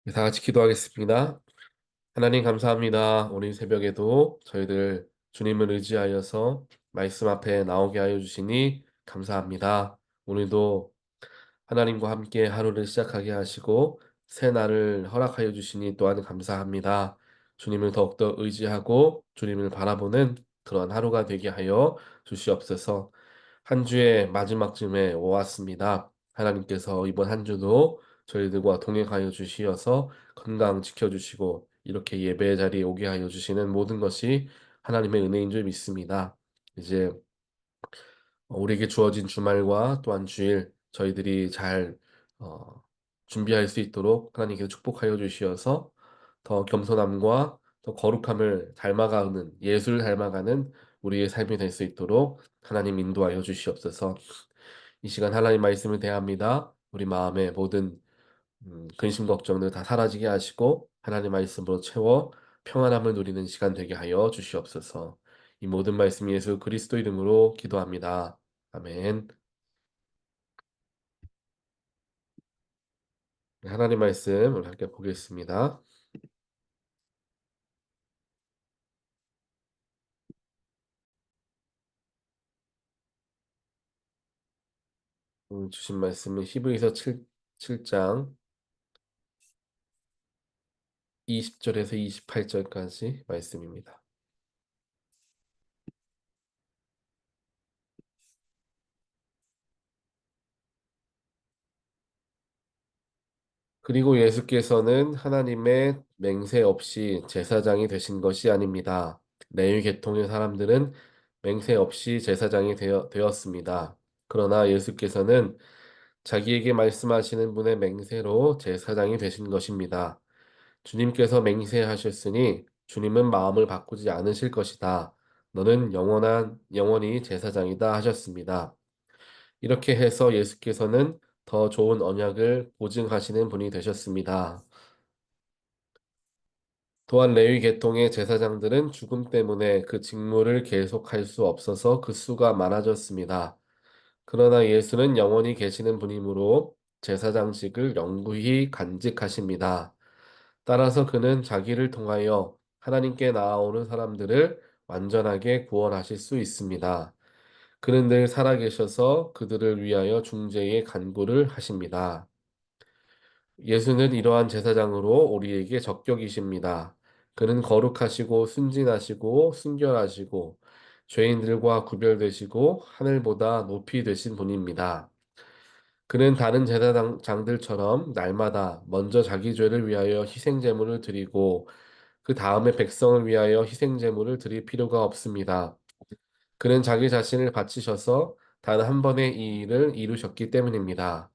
네, 다 같이 기도하겠습니다. 하나님 감사합니다. 오늘 새벽에도 저희들 주님을 의지하여서 말씀 앞에 나오게 하여 주시니 감사합니다. 오늘도 하나님과 함께 하루를 시작하게 하시고 새 날을 허락하여 주시니 또한 감사합니다. 주님을 더욱더 의지하고 주님을 바라보는 그런 하루가 되게 하여 주시옵소서. 한 주의 마지막쯤에 오았습니다. 하나님께서 이번 한 주도 저희들과 동행하여 주시어서 건강 지켜주시고 이렇게 예배의 자리에 오게 하여 주시는 모든 것이 하나님의 은혜인 줄 믿습니다. 이제 우리에게 주어진 주말과 또한 주일 저희들이 잘 어, 준비할 수 있도록 하나님께서 축복하여 주시어서 더 겸손함과 더 거룩함을 닮아가는 예수를 닮아가는 우리의 삶이 될 수 있도록 하나님 인도하여 주시옵소서. 이 시간 하나님 말씀을 대합니다. 우리 마음의 모든 근심 걱정들 다 사라지게 하시고 하나님 말씀으로 채워 평안함을 누리는 시간 되게 하여 주시옵소서. 이 모든 말씀 예수 그리스도 이름으로 기도합니다. 아멘. 하나님 말씀 오늘 함께 보겠습니다. 오늘 주신 말씀은 히브리서 7장 20절에서 28절까지 말씀입니다. 그리고 예수께서는 하나님의 맹세 없이 제사장이 되신 것이 아닙니다. 레위 계통의 사람들은 맹세 없이 제사장이 되었습니다. 그러나 예수께서는 자기에게 말씀하시는 분의 맹세로 제사장이 되신 것입니다. 주님께서 맹세하셨으니 주님은 마음을 바꾸지 않으실 것이다. 너는 영원히 제사장이다 하셨습니다. 이렇게 해서 예수께서는 더 좋은 언약을 보증하시는 분이 되셨습니다. 또한 레위 계통의 제사장들은 죽음 때문에 그 직무를 계속할 수 없어서 그 수가 많아졌습니다. 그러나 예수는 영원히 계시는 분이므로 제사장직을 영구히 간직하십니다. 따라서 그는 자기를 통하여 하나님께 나아오는 사람들을 완전하게 구원하실 수 있습니다. 그는 늘 살아계셔서 그들을 위하여 중재의 간구를 하십니다. 예수는 이러한 제사장으로 우리에게 적격이십니다. 그는 거룩하시고 순진하시고 순결하시고 죄인들과 구별되시고 하늘보다 높이 되신 분입니다. 그는 다른 제사장들처럼 날마다 먼저 자기 죄를 위하여 희생 제물을 드리고 그 다음에 백성을 위하여 희생 제물을 드릴 필요가 없습니다. 그는 자기 자신을 바치셔서 단 한 번의 이 일을 이루셨기 때문입니다.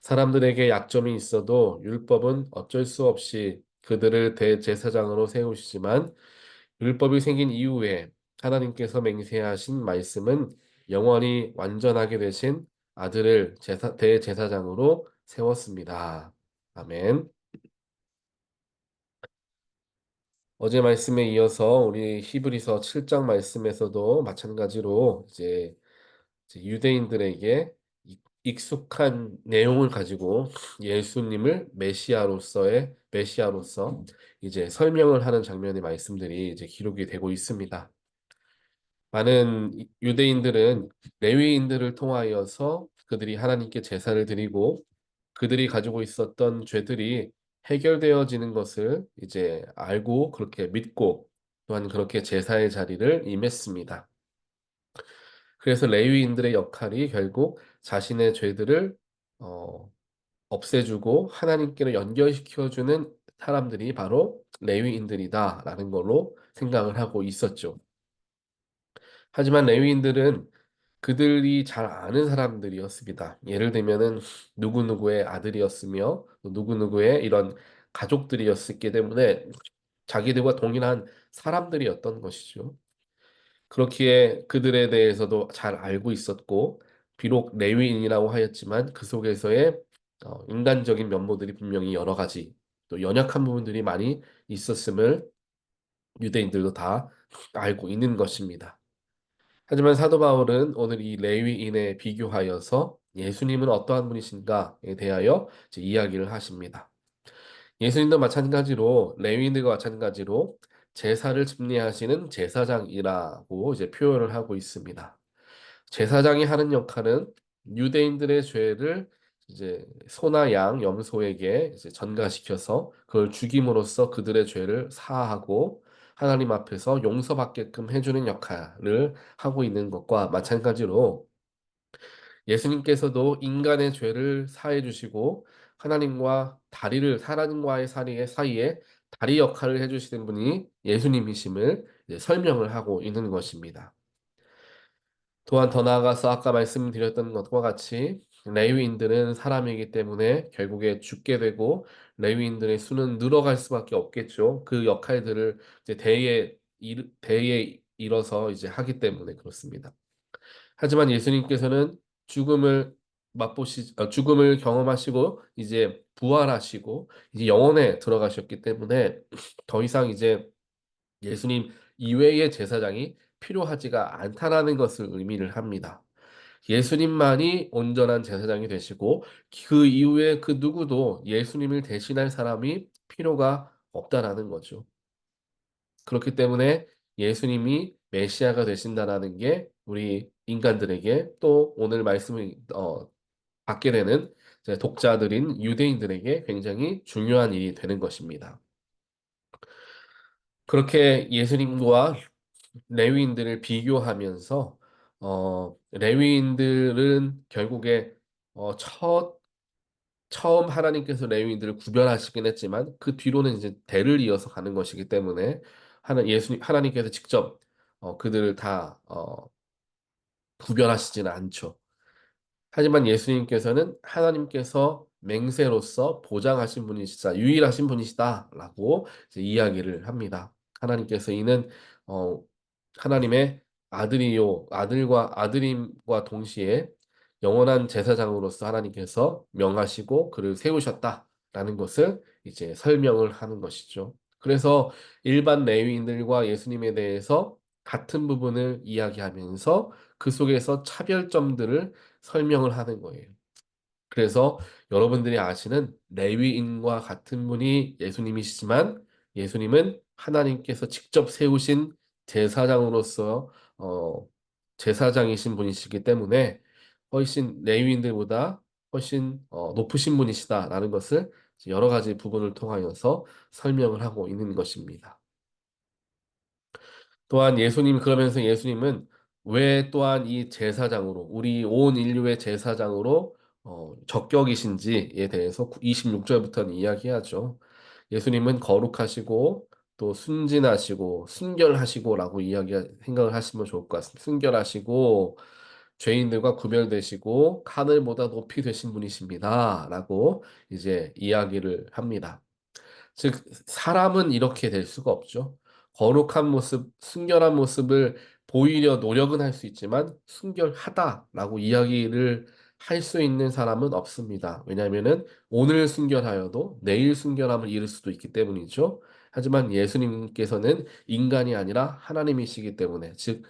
사람들에게 약점이 있어도 율법은 어쩔 수 없이 그들을 대제사장으로 세우시지만 율법이 생긴 이후에 하나님께서 맹세하신 말씀은 영원히 완전하게 되신 아들을 대제사장으로 세웠습니다. 아멘. 어제 말씀에 이어서 우리 히브리서 7장 말씀에서도 마찬가지로 이제 유대인들에게 익숙한 내용을 가지고 예수님을 메시아로서 이제 설명을 하는 장면의 말씀들이 이제 기록이 되고 있습니다. 많은 유대인들은 레위인들을 통하여서 그들이 하나님께 제사를 드리고 그들이 가지고 있었던 죄들이 해결되어지는 것을 이제 알고 그렇게 믿고 또한 그렇게 제사의 자리를 임했습니다. 그래서 레위인들의 역할이 결국 자신의 죄들을 어, 없애주고 하나님께로 연결시켜주는 사람들이 바로 레위인들이다라는 걸로 생각을 하고 있었죠. 하지만 레위인들은 그들이 잘 아는 사람들이었습니다. 예를 들면은 누구누구의 아들이었으며 또 누구누구의 이런 가족들이었기 때문에 자기들과 동일한 사람들이었던 것이죠. 그렇기에 그들에 대해서도 잘 알고 있었고, 비록 레위인이라고 하였지만 그 속에서의 인간적인 면모들이 분명히 여러 가지 또 연약한 부분들이 많이 있었음을 유대인들도 다 알고 있는 것입니다. 하지만 사도 바울은 오늘 이 레위인에 비교하여서 예수님은 어떠한 분이신가에 대하여 이제 이야기를 하십니다. 예수님도 마찬가지로 레위인들과 마찬가지로 제사를 집례하시는 제사장이라고 이제 표현을 하고 있습니다. 제사장이 하는 역할은 유대인들의 죄를 이제 소나 양, 염소에게 이제 전가시켜서 그걸 죽임으로써 그들의 죄를 사하고 하나님 앞에서 용서받게끔 해주는 역할을 하고 있는 것과 마찬가지로 예수님께서도 인간의 죄를 사해 주시고 하나님과의 사이에 다리 역할을 해주시는 분이 예수님이심을 이제 설명을 하고 있는 것입니다. 또한 더 나아가서 아까 말씀드렸던 것과 같이 레위인들은 사람이기 때문에 결국에 죽게 되고 레위인들의 수는 늘어갈 수밖에 없겠죠. 그 역할들을 이제 대에 이뤄서 이제 하기 때문에 그렇습니다. 하지만 예수님께서는 죽음을 경험하시고 이제 부활하시고 이제 영원에 들어가셨기 때문에 더 이상 이제 예수님 이외의 제사장이 필요하지가 않다라는 것을 의미를 합니다. 예수님만이 온전한 제사장이 되시고 그 이후에 그 누구도 예수님을 대신할 사람이 필요가 없다라는 거죠. 그렇기 때문에 예수님이 메시아가 되신다라는 게 우리 인간들에게 또 오늘 말씀을 받게 되는 이제 독자들인 유대인들에게 굉장히 중요한 일이 되는 것입니다. 그렇게 예수님과 레위인들을 비교하면서 레위인들은 결국에 어, 첫 처음 하나님께서 레위인들을 구별하시긴 했지만 그 뒤로는 이제 대를 이어서 가는 것이기 때문에 하나님께서 직접 그들을 다 구별하시지는 않죠. 하지만 예수님께서는 하나님께서 맹세로서 보장하신 분이시다, 유일하신 분이시다라고 이제 이야기를 합니다. 하나님께서 이는 어, 하나님의 아들임과 동시에 영원한 제사장으로서 하나님께서 명하시고 그를 세우셨다라는 것을 이제 설명을 하는 것이죠. 그래서 일반 레위인들과 예수님에 대해서 같은 부분을 이야기하면서 그 속에서 차별점들을 설명을 하는 거예요. 그래서 여러분들이 아시는 레위인과 같은 분이 예수님이시지만 예수님은 하나님께서 직접 세우신 제사장으로서 제사장이신 분이시기 때문에 훨씬 레위인들보다 훨씬 높으신 분이시다라는 것을 여러 가지 부분을 통하여서 설명을 하고 있는 것입니다. 또한 그러면서 예수님은 왜 또한 이 제사장으로, 우리 온 인류의 제사장으로 적격이신지에 대해서 26절부터는 이야기하죠. 예수님은 거룩하시고 또 순진하시고 순결하시고라고 생각을 하시면 좋을 것 같습니다. 순결하시고 죄인들과 구별되시고 하늘보다 높이 되신 분이십니다라고 이제 이야기를 합니다. 즉, 사람은 이렇게 될 수가 없죠. 거룩한 모습, 순결한 모습을 보이려 노력은 할 수 있지만 순결하다라고 이야기를 할 수 있는 사람은 없습니다. 왜냐하면은 오늘 순결하여도 내일 순결함을 잃을 수도 있기 때문이죠. 하지만 예수님께서는 인간이 아니라 하나님이시기 때문에, 즉,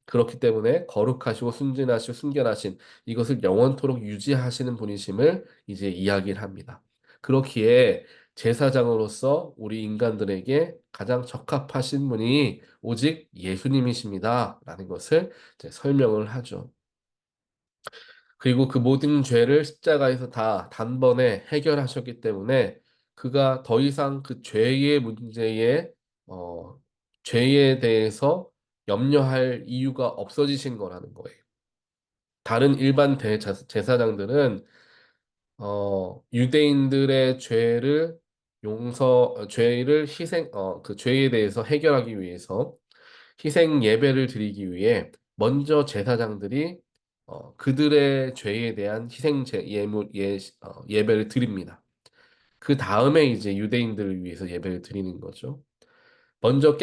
그렇기 때문에 거룩하시고 순진하시고 순결하신 이것을 영원토록 유지하시는 분이심을 이제 이야기를 합니다. 그렇기에 제사장으로서 우리 인간들에게 가장 적합하신 분이 오직 예수님이십니다. 라는 것을 이제 설명을 하죠. 그리고 그 모든 죄를 십자가에서 다 단번에 해결하셨기 때문에 그가 더 이상 그 어, 죄에 대해서 염려할 이유가 없어지신 거라는 거예요. 다른 일반 제사장들은 유대인들의 그 죄에 대해서 해결하기 위해서 희생 예배를 드리기 위해 먼저 제사장들이 그들의 죄에 대한 예배를 드립니다. 그 다음에 이제 유대인들을 위해서 예배를 드리는 거죠. 먼저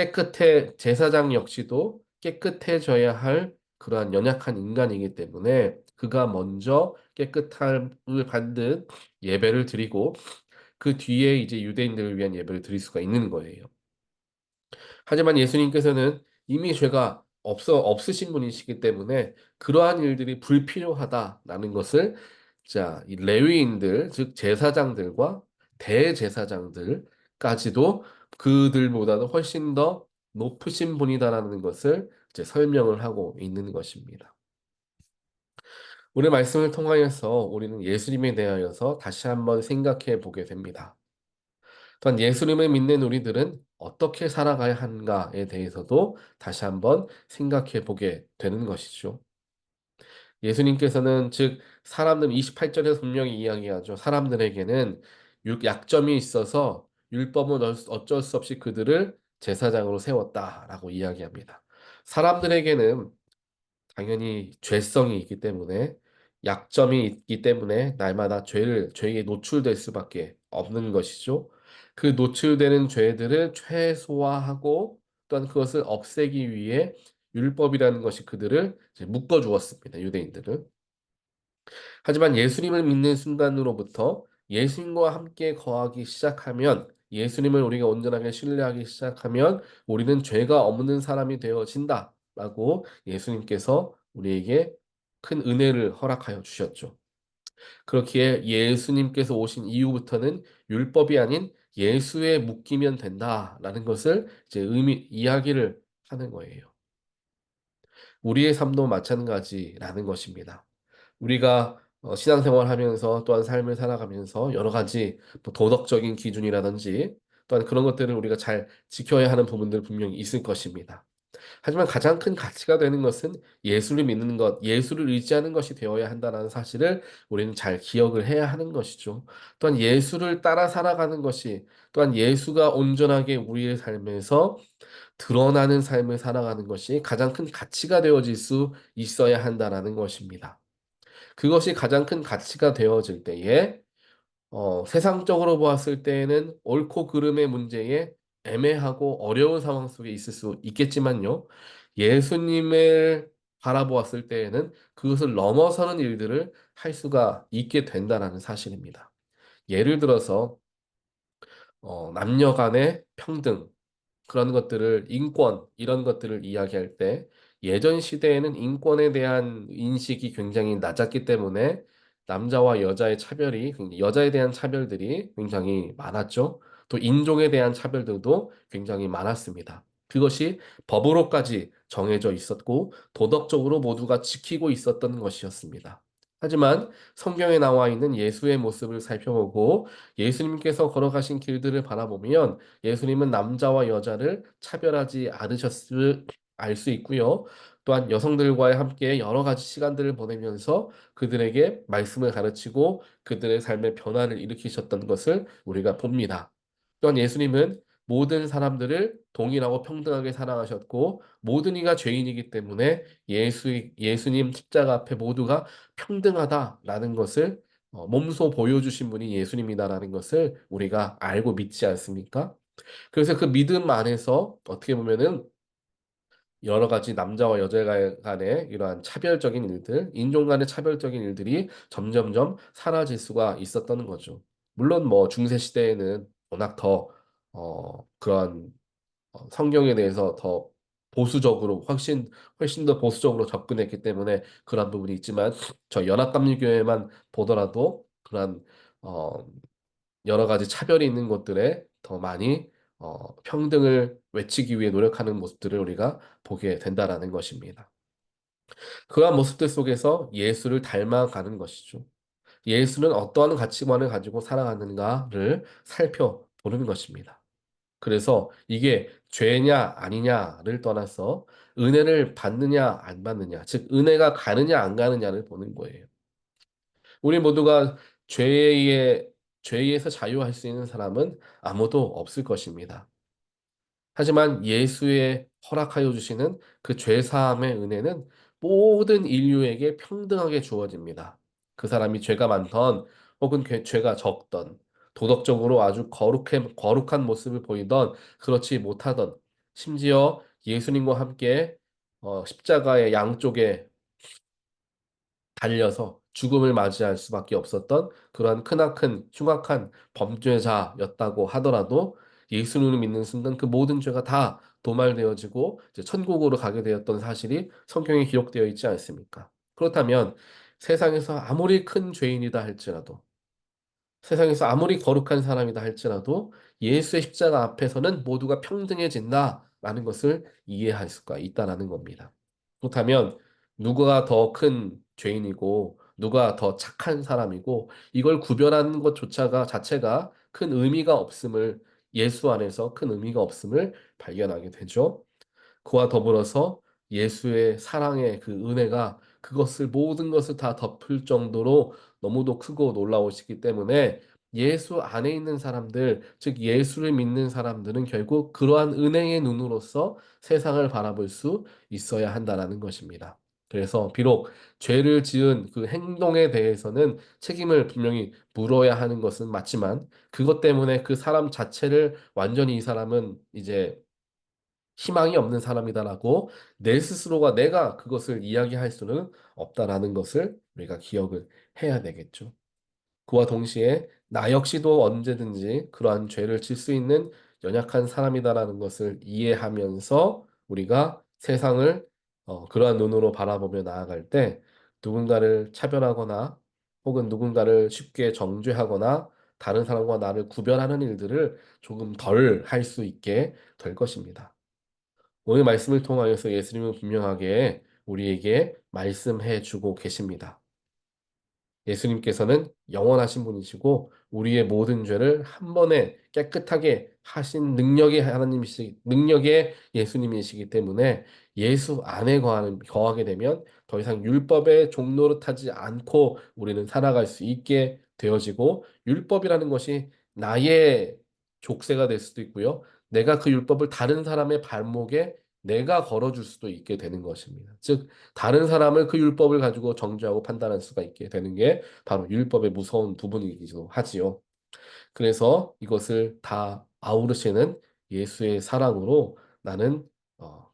제사장 역시도 깨끗해져야 할 그러한 연약한 인간이기 때문에 그가 먼저 깨끗함을 받는 예배를 드리고 그 뒤에 이제 유대인들을 위한 예배를 드릴 수가 있는 거예요. 하지만 예수님께서는 이미 죄가 없으신 분이시기 때문에 그러한 일들이 불필요하다라는 것을 이 레위인들, 즉 제사장들과 대제사장들까지도 그들보다도 훨씬 더 높으신 분이다라는 것을 이제 설명을 하고 있는 것입니다. 오늘 말씀을 통하여서 우리는 예수님에 대하여서 다시 한번 생각해 보게 됩니다. 또한 예수님을 믿는 우리들은 어떻게 살아가야 하는가에 대해서도 다시 한번 생각해 보게 되는 것이죠. 예수님께서는 즉 사람들 28절에서 분명히 이야기하죠. 사람들에게는 약점이 있어서 율법은 어쩔 수 없이 그들을 제사장으로 세웠다라고 이야기합니다. 사람들에게는 당연히 죄성이 있기 때문에 약점이 있기 때문에 날마다 죄에 노출될 수밖에 없는 것이죠. 그 노출되는 죄들을 최소화하고 또한 그것을 없애기 위해 율법이라는 것이 그들을 이제 묶어 주었습니다. 유대인들을. 하지만 예수님을 믿는 순간으로부터 예수님과 함께 거하기 시작하면 예수님을 우리가 온전하게 신뢰하기 시작하면 우리는 죄가 없는 사람이 되어진다라고 예수님께서 우리에게 큰 은혜를 허락하여 주셨죠. 그렇기에 예수님께서 오신 이후부터는 율법이 아닌 예수에 묶이면 된다라는 것을 이제 이야기를 하는 거예요. 우리의 삶도 마찬가지라는 것입니다. 우리가 신앙생활 하면서 또한 삶을 살아가면서 여러 가지 뭐 도덕적인 기준이라든지 또한 그런 것들을 우리가 잘 지켜야 하는 부분들 분명히 있을 것입니다. 하지만 가장 큰 가치가 되는 것은 예수를 믿는 것, 예수를 의지하는 것이 되어야 한다는 사실을 우리는 잘 기억을 해야 하는 것이죠. 또한 예수를 따라 살아가는 것이 또한 예수가 온전하게 우리의 삶에서 드러나는 삶을 살아가는 것이 가장 큰 가치가 되어질 수 있어야 한다라는 것입니다. 그것이 가장 큰 가치가 되어질 때에 세상적으로 보았을 때에는 옳고 그름의 문제에 애매하고 어려운 상황 속에 있을 수 있겠지만요. 예수님을 바라보았을 때에는 그것을 넘어서는 일들을 할 수가 있게 된다는 사실입니다. 예를 들어서 남녀 간의 평등, 그런 것들을 인권 이런 것들을 이야기할 때 예전 시대에는 인권에 대한 인식이 굉장히 낮았기 때문에 남자와 여자의 여자에 대한 차별들이 굉장히 많았죠. 또 인종에 대한 차별들도 굉장히 많았습니다. 그것이 법으로까지 정해져 있었고 도덕적으로 모두가 지키고 있었던 것이었습니다. 하지만 성경에 나와 있는 예수의 모습을 살펴보고 예수님께서 걸어가신 길들을 바라보면 예수님은 남자와 여자를 차별하지 않으셨을 알 수 있고요. 또한 여성들과 함께 여러 가지 시간들을 보내면서 그들에게 말씀을 가르치고 그들의 삶의 변화를 일으키셨던 것을 우리가 봅니다. 또한 예수님은 모든 사람들을 동일하고 평등하게 사랑하셨고 모든 이가 죄인이기 때문에 예수님 십자가 앞에 모두가 평등하다라는 것을 몸소 보여주신 분이 예수님이다라는 것을 우리가 알고 믿지 않습니까? 그래서 그 믿음 안에서 어떻게 보면은 여러 가지 남자와 여자 간의 이러한 차별적인 일들, 인종 간의 차별적인 일들이 점점점 사라질 수가 있었던 거죠. 물론 뭐 중세 시대에는 워낙 더 그런 성경에 대해서 더 보수적으로 훨씬 더 보수적으로 접근했기 때문에 그런 부분이 있지만 저 연합감리교회만 보더라도 그런 어, 여러 가지 차별이 있는 것들에 더 많이 평등을 외치기 위해 노력하는 모습들을 우리가 보게 된다라는 것입니다. 그러한 모습들 속에서 예수를 닮아가는 것이죠. 예수는 어떠한 가치관을 가지고 살아가는가를 살펴보는 것입니다. 그래서 이게 죄냐 아니냐를 떠나서 은혜를 받느냐 안 받느냐, 즉 은혜가 가느냐 안 가느냐를 보는 거예요. 우리 모두가 죄의 죄에서 자유할 수 있는 사람은 아무도 없을 것입니다. 하지만 예수의 허락하여 주시는 그 죄 사함의 은혜는 모든 인류에게 평등하게 주어집니다. 그 사람이 죄가 많던 혹은 죄가 적던 도덕적으로 아주 거룩한 모습을 보이던 그렇지 못하던 심지어 예수님과 함께 십자가의 양쪽에 달려서 죽음을 맞이할 수밖에 없었던 그러한 크나큰 흉악한 범죄자였다고 하더라도 예수님을 믿는 순간 그 모든 죄가 다 도말되어지고 이제 천국으로 가게 되었던 사실이 성경에 기록되어 있지 않습니까? 그렇다면 세상에서 아무리 큰 죄인이다 할지라도 세상에서 아무리 거룩한 사람이다 할지라도 예수의 십자가 앞에서는 모두가 평등해진다라는 것을 이해할 수가 있다라는 겁니다. 그렇다면 누가 더 큰 죄인이고 누가 더 착한 사람이고 이걸 구별하는 것조차가 자체가 큰 의미가 없음을 예수 안에서 큰 의미가 없음을 발견하게 되죠. 그와 더불어서 예수의 사랑의 그 은혜가 그것을 모든 것을 다 덮을 정도로 너무도 크고 놀라우시기 때문에 예수 안에 있는 사람들, 즉 예수를 믿는 사람들은 결국 그러한 은혜의 눈으로서 세상을 바라볼 수 있어야 한다라는 것입니다. 그래서 비록 죄를 지은 그 행동에 대해서는 책임을 분명히 물어야 하는 것은 맞지만 그것 때문에 그 사람 자체를 완전히 이 사람은 이제 희망이 없는 사람이다라고 내 스스로가 내가 그것을 이야기할 수는 없다라는 것을 우리가 기억을 해야 되겠죠. 그와 동시에 나 역시도 언제든지 그러한 죄를 질 수 있는 연약한 사람이다라는 것을 이해하면서 우리가 세상을 그러한 눈으로 바라보며 나아갈 때 누군가를 차별하거나 혹은 누군가를 쉽게 정죄하거나 다른 사람과 나를 구별하는 일들을 조금 덜 할 수 있게 될 것입니다. 오늘 말씀을 통하여서 예수님은 분명하게 우리에게 말씀해 주고 계십니다. 예수님께서는 영원하신 분이시고 우리의 모든 죄를 한 번에 깨끗하게 하신 능력의 예수님이시기 때문에 예수 안에 거하게 되면 더 이상 율법의 종노릇하지 않고 우리는 살아갈 수 있게 되어지고 율법이라는 것이 나의 족쇄가 될 수도 있고요. 내가 그 율법을 다른 사람의 발목에 내가 걸어줄 수도 있게 되는 것입니다. 즉 다른 사람을 그 율법을 가지고 정죄하고 판단할 수가 있게 되는 게 바로 율법의 무서운 부분이기도 하지요. 그래서 이것을 다 아우르시는 예수의 사랑으로 나는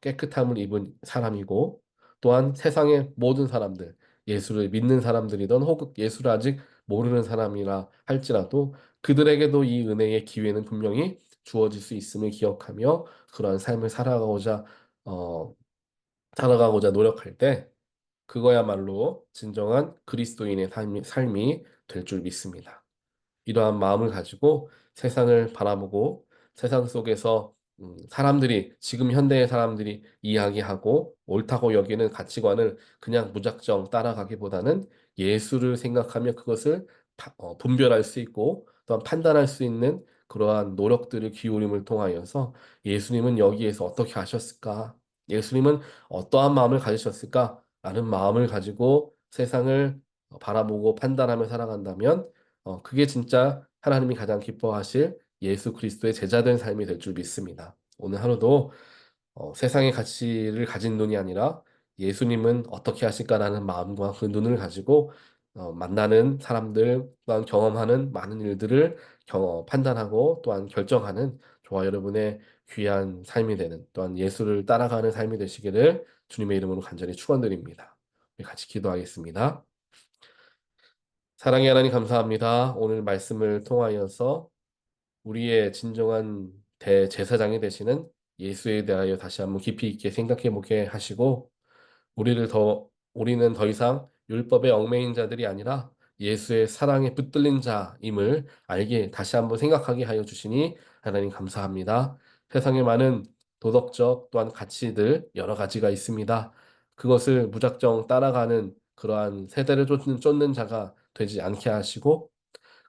깨끗함을 입은 사람이고 또한 세상의 모든 사람들, 예수를 믿는 사람들이든 혹은 예수를 아직 모르는 사람이라 할지라도 그들에게도 이 은혜의 기회는 분명히 주어질 수 있음을 기억하며 그러한 삶을 어, 살아가고자 노력할 때 그거야말로 진정한 그리스도인의 삶이 될 줄 믿습니다. 이러한 마음을 가지고 세상을 바라보고 세상 속에서 사람들이 지금 현대의 사람들이 이야기하고 옳다고 여기는 가치관을 그냥 무작정 따라가기보다는 예수를 생각하며 그것을 분별할 수 있고 또한 판단할 수 있는 그러한 노력들을 기울임을 통하여서 예수님은 여기에서 어떻게 하셨을까? 예수님은 어떠한 마음을 가지셨을까? 라는 마음을 가지고 세상을 바라보고 판단하며 살아간다면 그게 진짜 하나님이 가장 기뻐하실 예수 그리스도의 제자된 삶이 될 줄 믿습니다. 오늘 하루도 세상의 가치를 가진 눈이 아니라 예수님은 어떻게 하실까라는 마음과 그 눈을 가지고 만나는 사람들 또한 경험하는 많은 일들을 판단하고 또한 결정하는 저와 여러분의 귀한 삶이 되는 또한 예수를 따라가는 삶이 되시기를 주님의 이름으로 간절히 축원드립니다. 우리 같이 기도하겠습니다. 사랑의 하나님 감사합니다. 오늘 말씀을 통하여서 우리의 진정한 대제사장이 되시는 예수에 대하여 다시 한번 깊이 있게 생각해 보게 하시고 우리는 더 이상 율법의 얽매인 자들이 아니라 예수의 사랑에 붙들린 자임을 알게 다시 한번 생각하게 하여 주시니 하나님 감사합니다. 세상에 많은 도덕적 또한 가치들 여러 가지가 있습니다. 그것을 무작정 따라가는 그러한 세대를 쫓는 자가 되지 않게 하시고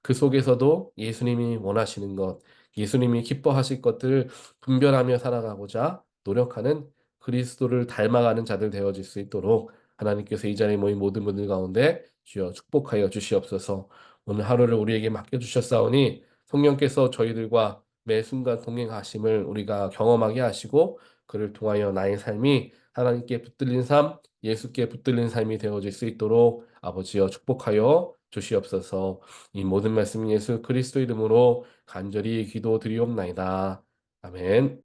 그 속에서도 예수님이 원하시는 것, 예수님이 기뻐하실 것들을 분별하며 살아가고자 노력하는 그리스도를 닮아가는 자들 되어질 수 있도록 하나님께서 이 자리에 모인 모든 분들 가운데 주여 축복하여 주시옵소서. 오늘 하루를 우리에게 맡겨주셨사오니 성령께서 저희들과 매 순간 동행하심을 우리가 경험하게 하시고 그를 통하여 나의 삶이 하나님께 붙들린 삶, 예수께 붙들린 삶이 되어질 수 있도록 아버지여 축복하여 주시옵소서. 이 모든 말씀 예수 그리스도 이름으로 간절히 기도드리옵나이다. 아멘.